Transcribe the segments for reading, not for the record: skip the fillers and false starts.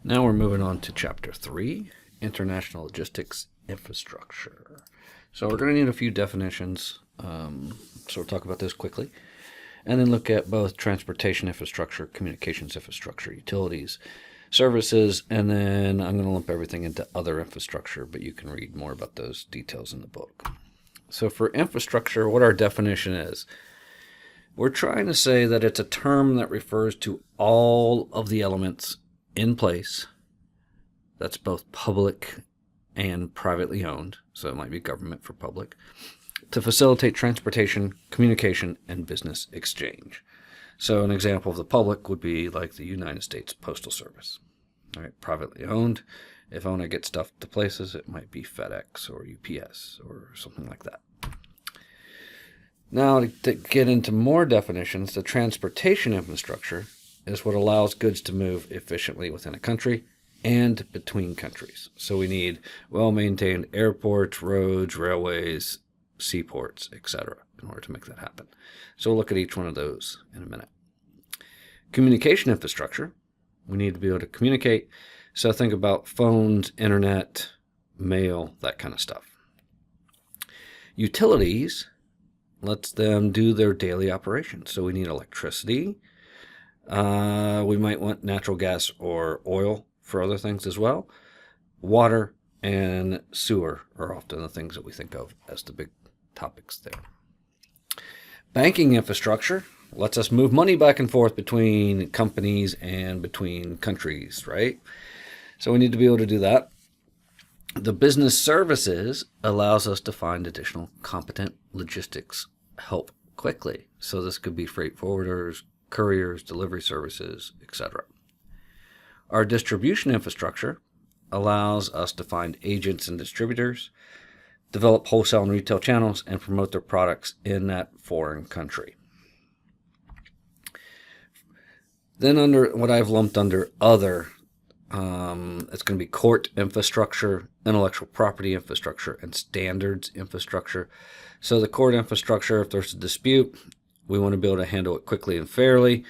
Now we're moving on to Chapter 3, International Logistics Infrastructure. So we're going to need a few definitions, so we'll talk about those quickly, and then look at both transportation infrastructure, communications infrastructure, utilities, services, and then I'm going to lump everything into other infrastructure, but you can read more about those details in the book. So for infrastructure, what our definition is, we're trying to say that it's a term that refers to all of the elements in place that's both public and privately owned, so it might be government for public, to facilitate transportation, communication, and business exchange. So an example of the public would be like the United States Postal Service. All right, privately owned, if I want to get stuff to places, it might be FedEx or UPS or something like that. Now, to get into more definitions, the transportation infrastructure is what allows goods to move efficiently within a country and between countries. So we need well-maintained airports, roads, railways, seaports, etc. in order to make that happen. So we'll look at each one of those in a minute. Communication infrastructure, we need to be able to communicate. So think about phones, internet, mail, that kind of stuff. Utilities lets them do their daily operations. So we need electricity. We might want natural gas or oil for other things as well. Water and sewer are often the things that we think of as the big topics there. Banking infrastructure lets us move money back and forth between companies and between countries, right? So we need to be able to do that. The business services allows us to find additional competent logistics help quickly. So this could be freight forwarders, couriers, delivery services, etc. Our distribution infrastructure allows us to find agents and distributors, develop wholesale and retail channels, and promote their products in that foreign country. Then under what I've lumped under other, it's going to be court infrastructure, intellectual property infrastructure, and standards infrastructure. So the court infrastructure, if there's a dispute, we want to be able to handle it quickly and fairly.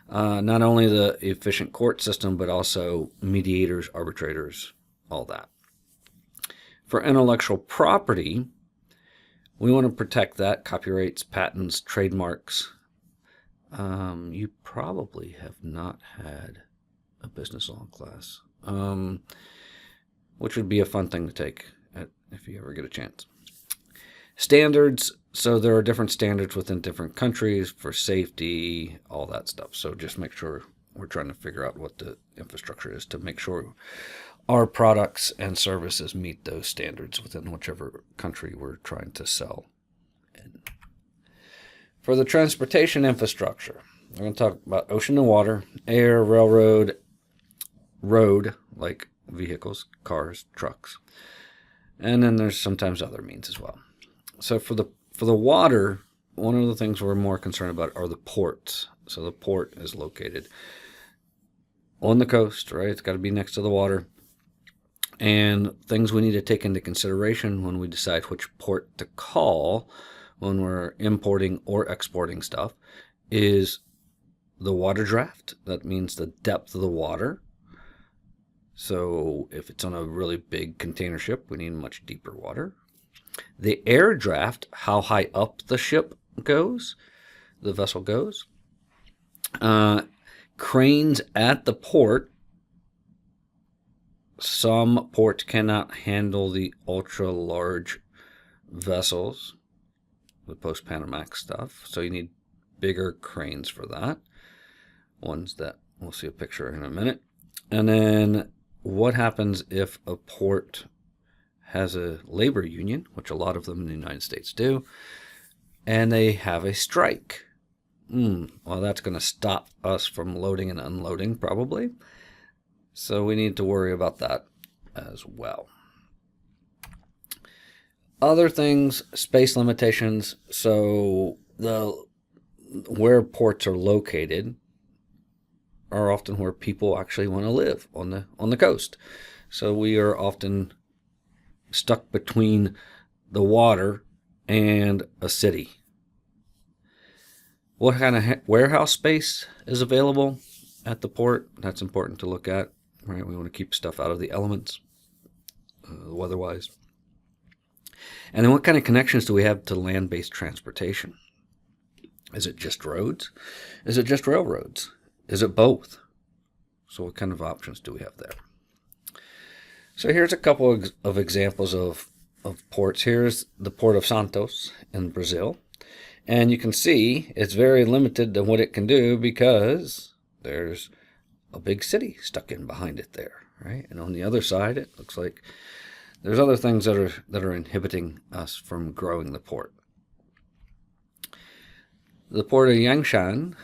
Not only the efficient court system, but also mediators, arbitrators, all that. For intellectual property, we want to protect that, copyrights, patents, trademarks. You probably have not had a business law class, which would be a fun thing to take if you ever get a chance. Standards, so there are different standards within different countries for safety, all that stuff. So just make sure we're trying to figure out what the infrastructure is to make sure our products and services meet those standards within whichever country we're trying to sell in. For the transportation infrastructure, we're going to talk about ocean and water, air, railroad, road, like vehicles, cars, trucks, and then there's sometimes other means as well. So for the water, one of the things we're more concerned about are the ports. So the port is located on the coast, right? It's got to be next to the water. And things we need to take into consideration when we decide which port to call when we're importing or exporting stuff is the water draft. That means the depth of the water. So if it's on a really big container ship, we need much deeper water. The air draft, how high up the ship goes, the vessel goes. Cranes at the port. Some ports cannot handle the ultra-large vessels, the post-Panamax stuff, so you need bigger cranes for that. Ones that we'll see a picture in a minute. And then what happens if a port has a labor union, which a lot of them in the United States do, and they have a strike? Well, that's going to stop us from loading and unloading probably. So we need to worry about that as well. Other things, space limitations. So where ports are located are often where people actually want to live on the coast. So we are often stuck between the water and a city. What kind of warehouse space is available at the port? That's important to look at. right? We want to keep stuff out of the elements, weather-wise. And then what kind of connections do we have to land-based transportation? Is it just roads? Is it just railroads? Is it both? So what kind of options do we have there? So here's a couple of examples of ports. Here's the Port of Santos in Brazil. And you can see it's very limited to what it can do because there's a big city stuck in behind it there, right? And on the other side, it looks like there's other things that are inhibiting us from growing the port. The port of Yangshan,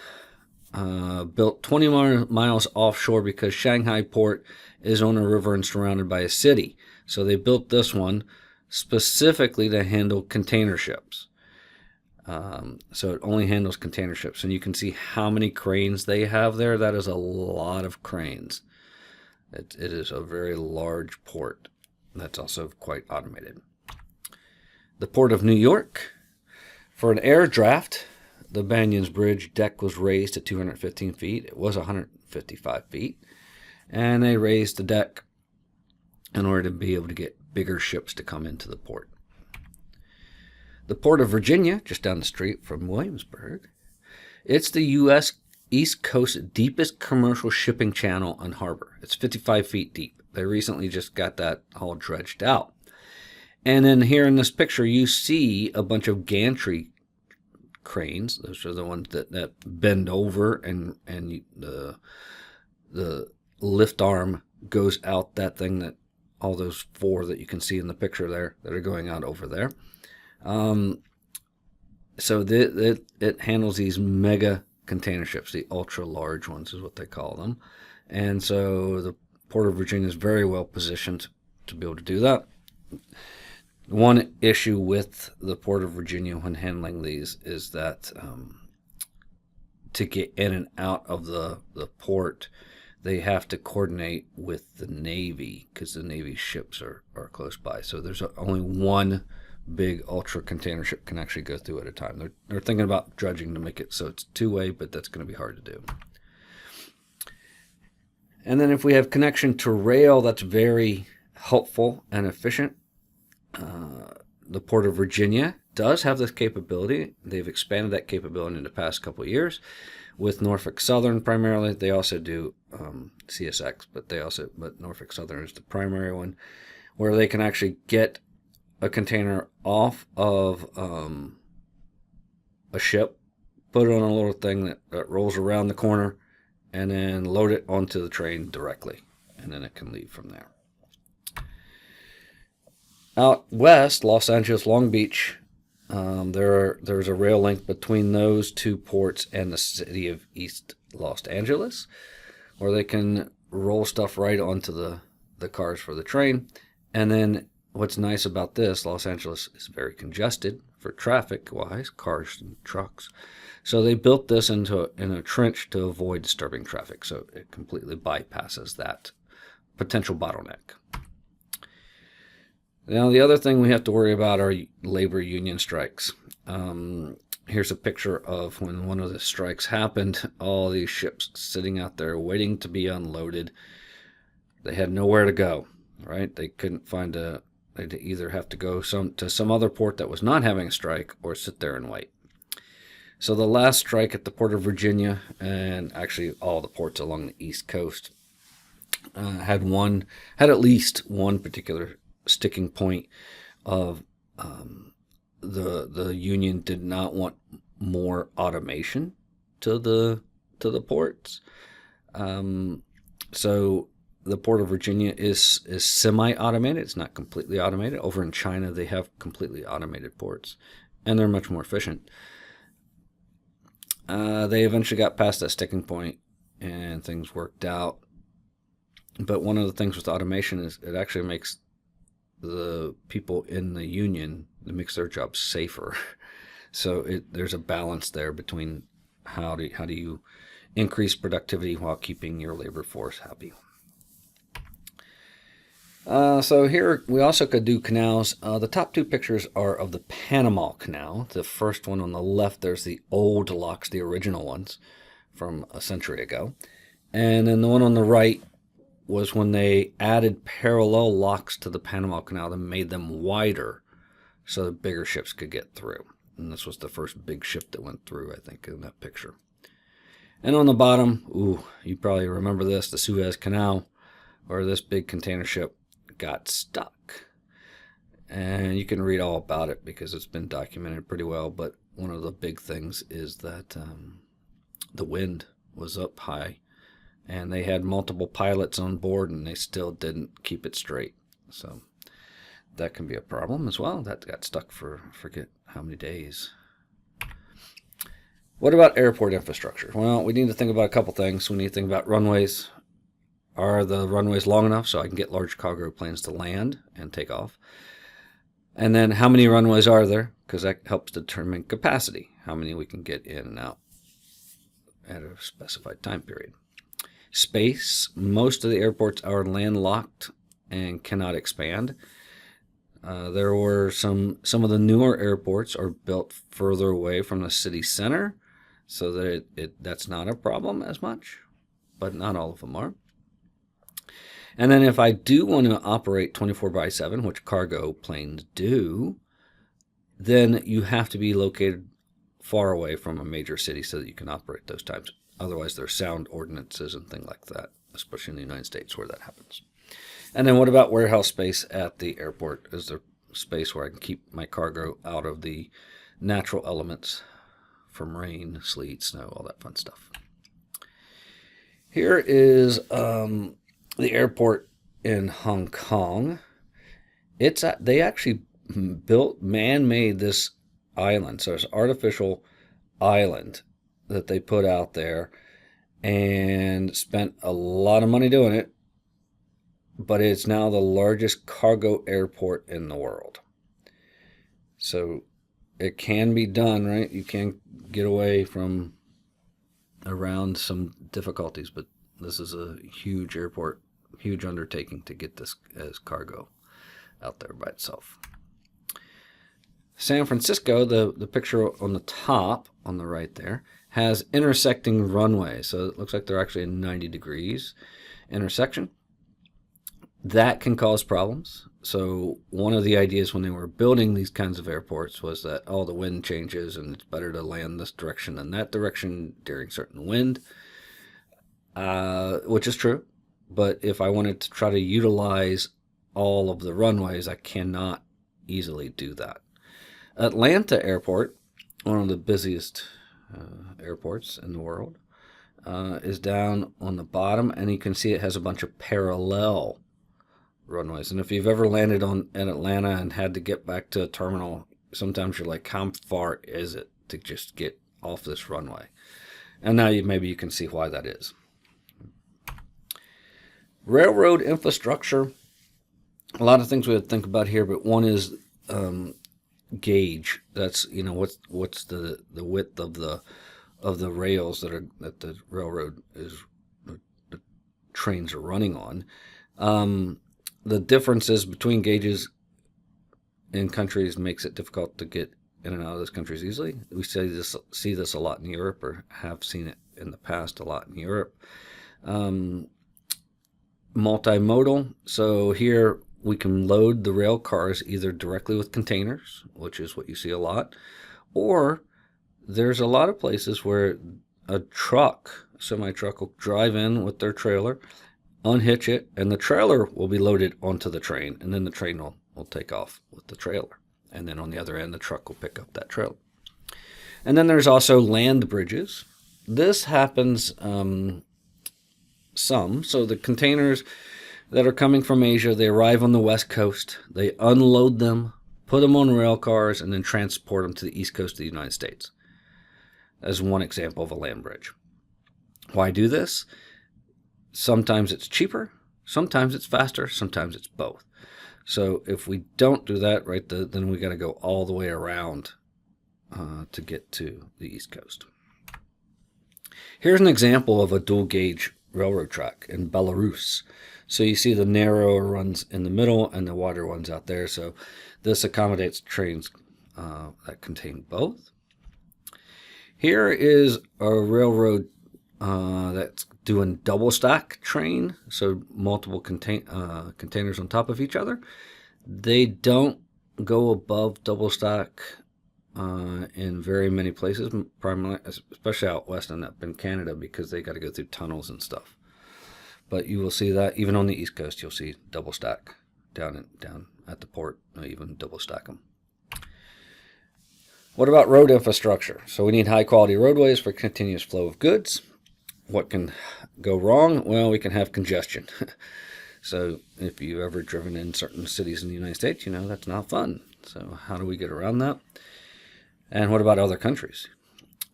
built 20 miles offshore because Shanghai port is on a river and surrounded by a city. So they built this one specifically to handle container ships. So it only handles container ships. And you can see how many cranes they have there. That is a lot of cranes. It is a very large port. That's also quite automated. The Port of New York. For an air draft, the Banyans Bridge deck was raised to 215 feet. It was 155 feet. And they raised the deck in order to be able to get bigger ships to come into the port. The Port of Virginia, just down the street from Williamsburg, it's the U.S. East Coast deepest commercial shipping channel and harbor. It's 55 feet deep. They recently just got that all dredged out. And then here in this picture, you see a bunch of gantry cranes. Those are the ones that bend over, and the lift arm goes out that thing, that all those four that you can see in the picture there that are going out over there. So it handles these mega container ships. The ultra large ones is what they call them. And so the Port of Virginia is very well positioned to be able to do that. One issue with the Port of Virginia when handling these is that to get in and out of the port, they have to coordinate with the Navy because the Navy ships are close by. So there's only one big ultra container ship can actually go through at a time. They're thinking about dredging to make it so it's two-way, but that's going to be hard to do. And then if we have connection to rail, that's very helpful and efficient. The Port of Virginia does have this capability. They've expanded that capability in the past couple of years with Norfolk Southern primarily. They also do CSX, but Norfolk Southern is the primary one, where they can actually get a container off of a ship, put it on a little thing that rolls around the corner, and then load it onto the train directly, and then it can leave from there. Out west, Los Angeles, Long Beach, there's a rail link between those two ports and the city of East Los Angeles, where they can roll stuff right onto the cars for the train. And then what's nice about this, Los Angeles is very congested for traffic-wise, cars and trucks. So they built this in a trench to avoid disturbing traffic. So it completely bypasses that potential bottleneck. Now, the other thing we have to worry about are labor union strikes. Here's a picture of when one of the strikes happened, all these ships sitting out there waiting to be unloaded. They had nowhere to go, right? They couldn't find they'd either have to go to some other port that was not having a strike or sit there and wait. So the last strike at the Port of Virginia, and actually all the ports along the East Coast, had at least one particular sticking point of the union did not want more automation to the ports. So the Port of Virginia is semi-automated. It's not completely automated. Over in China, they have completely automated ports, and they're much more efficient. They eventually got past that sticking point, and things worked out. But one of the things with automation is it actually makes the people in the union, it makes their jobs safer. So there's a balance there between how do you increase productivity while keeping your labor force happy. So here we also could do canals. The top two pictures are of the Panama Canal. The first one on the left, there's the old locks, the original ones from a century ago. And then the one on the right was when they added parallel locks to the Panama Canal and made them wider so that bigger ships could get through. And this was the first big ship that went through, I think, in that picture. And on the bottom, you probably remember this, the Suez Canal, where this big container ship got stuck. And you can read all about it because it's been documented pretty well. But one of the big things is that the wind was up high, and they had multiple pilots on board, and they still didn't keep it straight. So that can be a problem as well. That got stuck for forget how many days. What about airport infrastructure? Well, we need to think about a couple things. We need to think about runways. Are the runways long enough so I can get large cargo planes to land and take off? And then how many runways are there? Because that helps determine capacity, how many we can get in and out at a specified time period. Space. Most of the airports are landlocked and cannot expand. There were some of the newer airports are built further away from the city center, so that that's not a problem as much, but not all of them are. And then if I do want to operate 24/7, which cargo planes do, then you have to be located far away from a major city so that you can operate those times. Otherwise, there's sound ordinances and things like that, especially in the United States where that happens. And then what about warehouse space at the airport? Is there space where I can keep my cargo out of the natural elements from rain, sleet, snow, all that fun stuff? Here is the airport in Hong Kong. They actually man-made this island. So it's an artificial island that they put out there and spent a lot of money doing it. But it's now the largest cargo airport in the world. So it can be done, right? You can get away from around some difficulties, but this is a huge airport, huge undertaking to get this as cargo out there by itself. San Francisco, the picture on the top, on the right there, has intersecting runways. So it looks like they're actually a 90 degrees intersection. That can cause problems. So one of the ideas when they were building these kinds of airports was that, the wind changes and it's better to land this direction than that direction during certain wind, which is true. But if I wanted to try to utilize all of the runways, I cannot easily do that. Atlanta Airport, one of the busiest airports in the world, is down on the bottom, and you can see it has a bunch of parallel runways. And if you've ever landed in Atlanta and had to get back to a terminal, sometimes you're like, how far is it to just get off this runway? And now maybe you can see why that is. Railroad infrastructure. A lot of things we have to think about here, but one is gauge. That's what's the width of the rails that the railroad the trains are running on. The differences between gauges in countries makes it difficult to get in and out of those countries easily. We see this a lot in Europe, or have seen it in the past a lot in Europe. Multimodal. So here we can load the rail cars either directly with containers, which is what you see a lot, or there's a lot of places where a semi-truck will drive in with their trailer, unhitch it, and the trailer will be loaded onto the train, and then the train will take off with the trailer. And then on the other end, the truck will pick up that trailer. And then there's also land bridges. This happens so the containers that are coming from Asia, they arrive on the West Coast, they unload them, put them on rail cars, and then transport them to the East Coast of the United States. As one example of a land bridge. Why do this? Sometimes it's cheaper, sometimes it's faster, sometimes it's both. So if we don't do that, right, then we got to go all the way around to get to the East Coast. Here's an example of a dual gauge railroad track in Belarus. So you see the narrower runs in the middle and the wider ones out there. So this accommodates trains that contain both. Here is a railroad that's doing double stack train, so multiple containers on top of each other. They don't go above double stack in very many places, primarily, especially out west and up in Canada, because they got to go through tunnels and stuff. But you will see that even on the East Coast, you'll see double stack down at the port, even double stack them. What about road infrastructure? So we need high quality roadways for continuous flow of goods. What can go wrong? Well, we can have congestion. So if you've ever driven in certain cities in the United States, you know that's not fun. So how do we get around that? And what about other countries?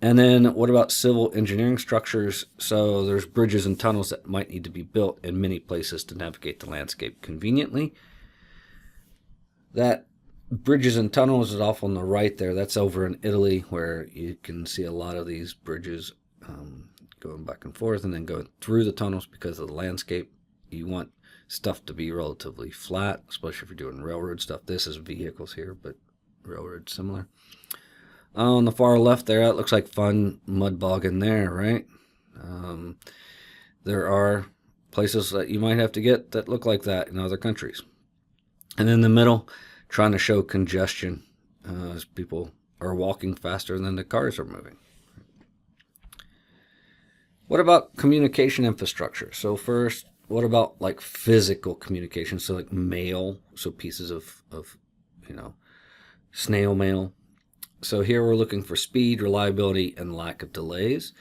And then what about civil engineering structures? So there's bridges and tunnels that might need to be built in many places to navigate the landscape conveniently. That bridges and tunnels is off on the right there. That's over in Italy, where you can see a lot of these bridges going back and forth and then going through the tunnels because of the landscape. You want stuff to be relatively flat, especially if you're doing railroad stuff. This is vehicles here, but railroad similar. On the far left there, it looks like fun mud bogging there, right? There are places that you might have to get that look like that in other countries. And in the middle, trying to show congestion as people are walking faster than the cars are moving. What about communication infrastructure? So first, what about like physical communication? So like mail, so pieces of snail mail. So here we're looking for speed, reliability, and lack of delays.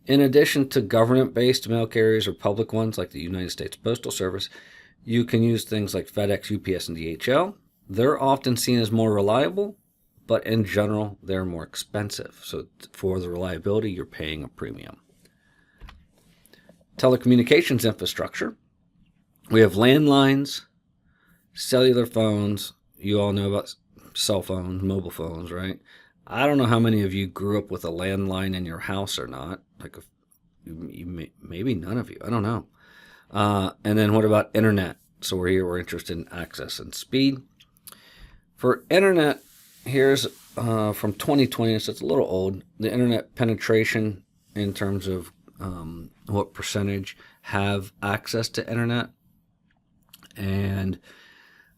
In addition to government-based mail carriers or public ones like the United States Postal Service, you can use things like FedEx, UPS, and DHL. They're often seen as more reliable, but in general, they're more expensive. So for the reliability, you're paying a premium. Telecommunications infrastructure. We have landlines, cellular phones. You all know about cell phones, mobile phones, right? I don't know how many of you grew up with a landline in your house or not. Like, maybe none of you. I don't know. And then what about internet? So we're interested in access and speed. For internet, here's from 2020, so it's a little old. The internet penetration in terms of what percentage have access to internet and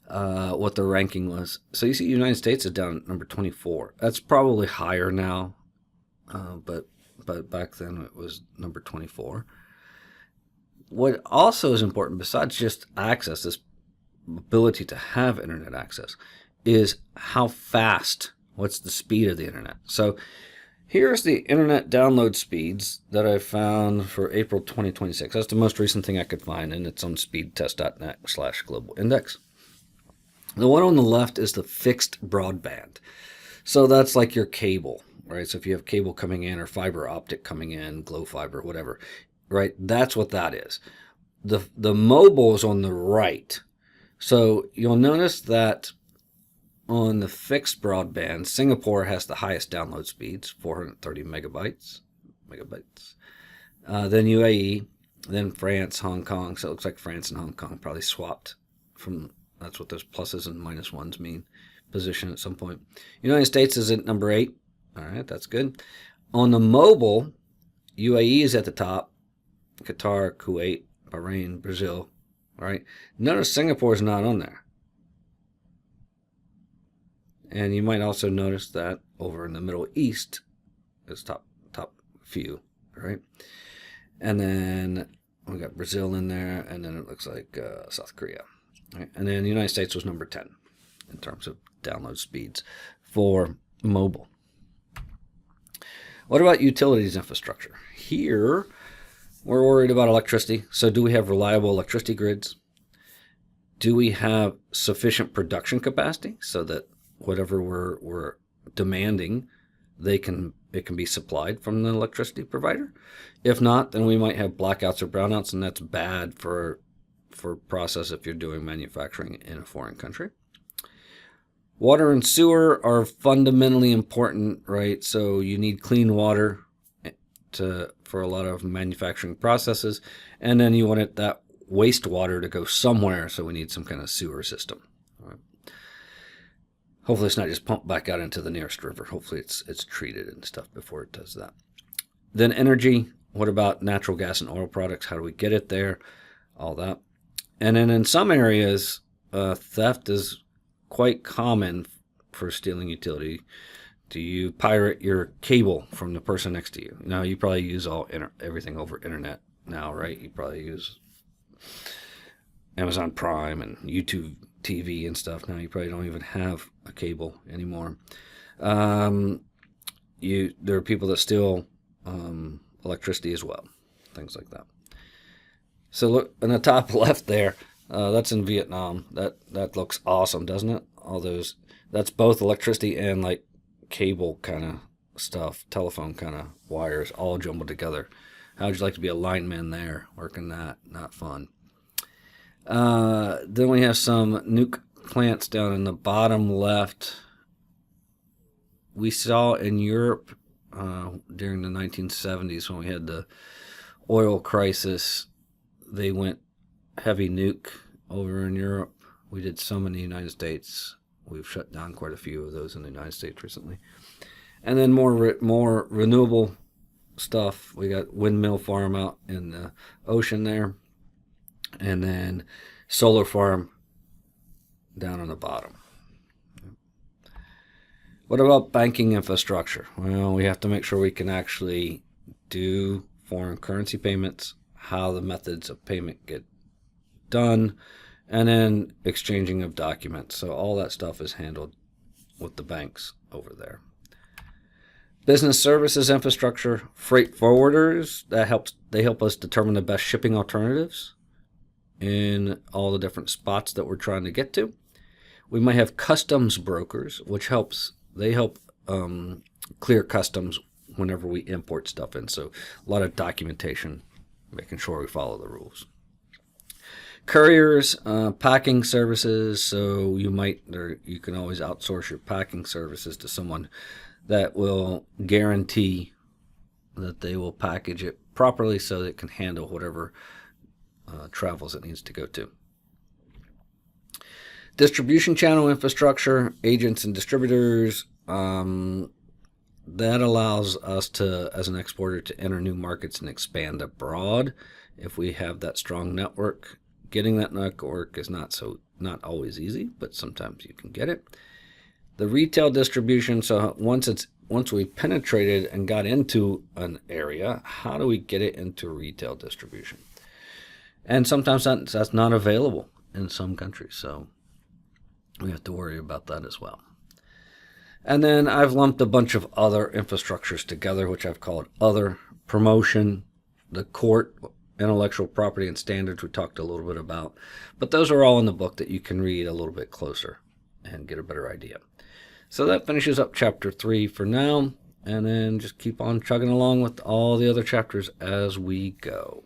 what the ranking was. So you see the United States is down at number 24. That's probably higher now, but back then it was number 24. What also is important, besides just access, this ability to have internet access, is how fast, what's the speed of the internet. So here's the internet download speeds that I found for April 2026. That's the most recent thing I could find, and it's on speedtest.net/global index. The one on the left is the fixed broadband. So that's like your cable, right? So if you have cable coming in or fiber optic coming in, Glow Fiber, whatever, right? That's what that is. The mobile is on the right. So you'll notice that on the fixed broadband, Singapore has the highest download speeds, 430 megabytes. Then UAE, then France, Hong Kong. So it looks like France and Hong Kong probably swapped from, that's what those pluses and minus ones mean, position at some point. United States is at number 8. All right, that's good. On the mobile, UAE is at the top. Qatar, Kuwait, Bahrain, Brazil. All right. Notice Singapore is not on there. And you might also notice that over in the Middle East, it's top few, right? And then we got Brazil in there, and then it looks like South Korea. Right? And then the United States was number 10 in terms of download speeds for mobile. What about utilities infrastructure? Here, we're worried about electricity. So do we have reliable electricity grids? Do we have sufficient production capacity so that whatever we're demanding, it can be supplied from the electricity provider? If not, then we might have blackouts or brownouts, and that's bad for process if you're doing manufacturing in a foreign country. Water and sewer are fundamentally important, right? So you need clean water for a lot of manufacturing processes, and then you want that wastewater to go somewhere, so we need some kind of sewer system. Right? Hopefully it's not just pumped back out into the nearest river. Hopefully it's treated and stuff before it does that. Then energy, What about natural gas and oil products? How do we get it there? All that. And then in some areas, theft is quite common for stealing utility. Do you pirate your cable from the person next to you? Now, you probably use everything over internet now, right? You probably use Amazon Prime and YouTube TV and stuff. Now you probably don't even have a cable anymore. There are people that steal electricity as well, things like that. So look in the top left there, that's in Vietnam. That looks awesome, doesn't it? All those, that's both electricity and like cable kind of stuff, telephone kind of wires all jumbled together. How'd you like to be a lineman there working that? Not fun. Then we have some nuke plants down in the bottom left. We saw in Europe during the 1970s when we had the oil crisis, they went heavy nuke over in Europe. We did some in the United States. We've shut down quite a few of those in the United States recently. And then more renewable stuff. We got windmill farm out in the ocean there. And then solar farm down on the bottom. What about banking infrastructure? Well, we have to make sure we can actually do foreign currency payments, how the methods of payment get done, and then exchanging of documents. So all that stuff is handled with the banks over there. Business services infrastructure, freight forwarders, they help us determine the best shipping alternatives in all the different spots that we're trying to get to. We might have customs brokers, which help clear customs whenever we import stuff in. So a lot of documentation, making sure we follow the rules. Couriers, packing services. So you can always outsource your packing services to someone that will guarantee that they will package it properly so that it can handle whatever travels it needs to go to. Distribution channel infrastructure, agents and distributors, that allows us to, as an exporter, to enter new markets and expand abroad if we have that strong network. Getting that network is not always easy, but sometimes you can get it. The retail distribution, so once we penetrated and got into an area, how do we get it into retail distribution? And sometimes that's not available in some countries, so we have to worry about that as well. And then I've lumped a bunch of other infrastructures together, which I've called other. Promotion, the court, intellectual property and standards we talked a little bit about. But those are all in the book that you can read a little bit closer and get a better idea. So that finishes up chapter 3 for now, and then just keep on chugging along with all the other chapters as we go.